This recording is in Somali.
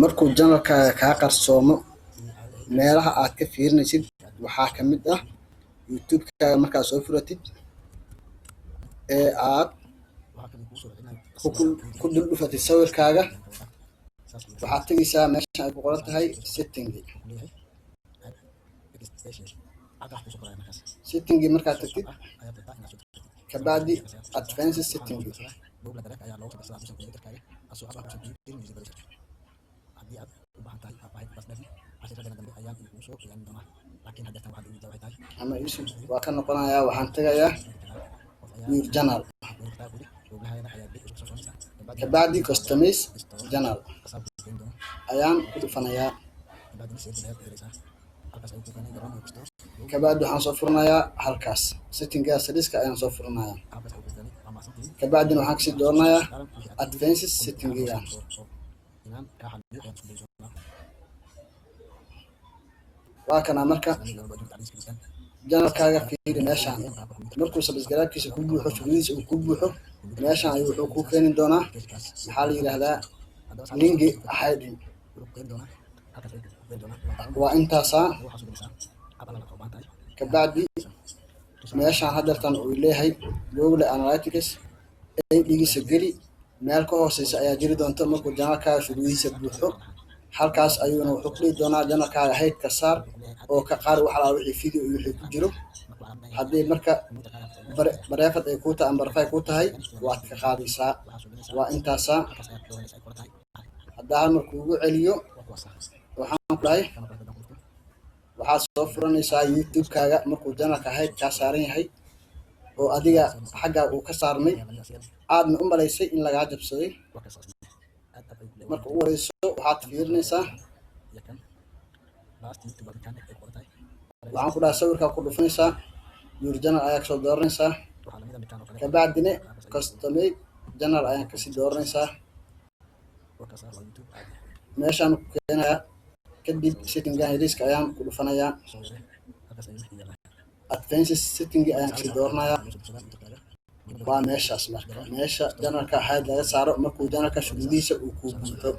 markuu janalkaaga kaa qarsoomo meelaha aad ka fiirinaysid waxaa ka mid ah youtube-kaaga markaad soo furatid ee aad ku dul dhufatid sawirkaaga waxaad tegaysaa meeshan ay ku qoran tahay settingi markaad tagtid kabacdi advanced settingi ama isu waa ka noqonayaa waxaan tegayaa your channel kabacdi customize channel ayaan ku dhufanayaa kabacdi waxaan soo furanayaa halkaas settingaas saliska ayaan soo furanayaa kabacdina waxaan kasii dooranayaa advanced settingiga waa kana marka janalkaaga fiiri meeshaan markuu sabscribe-kiisa ku buuxo shuruudiisa uu ku buuxo meeshaan ayuu wuxuu ku keeni doonaa maxaa la yidhaahdaa linki hiding waa intaasaa kabacdi meeshaan hadeertan uu leeyahay google analytics dhigiisa geli meel ka hooseysa ayaa jiri doonta markuu janalkaaga shuruudiisa buuxo halkaas ayuuna wuxuu ku dhihi doonaa janalkaaga hayd ka saar oo ka qaar wax alaa wixii video iyo wixii ku jiro haddii marka bareefad ay kuu tahay ambarfay kuu tahay waad ka qaadaysaa waa intaasaa haddaa hal markuu ugu celiyo waxaan ku dhahay waxaad soo furanaysaa youtube-kaaga markuu janalka hayd kaa saaran yahay oo adiga xaggaa uu ka saarmay aadna u malaysay in lagaa jabsaday marka ugu horeyso waxaad fiirinaysaa waxaan ku dhahay sawirkaa ku dhufanaysaa your channel ayaa kasoo dooranaysaa kabacdina customize channel ayaan kasii dooranaysaa meeshaan ku keenayaa kadib settinga heliska ayaan ku dhufanayaa advanced settingi ayaan kasii dooranayaa waa meeshaas marka meesha janalka hayd laga saaro markuu janalka shuruudiisa uu ku buuxo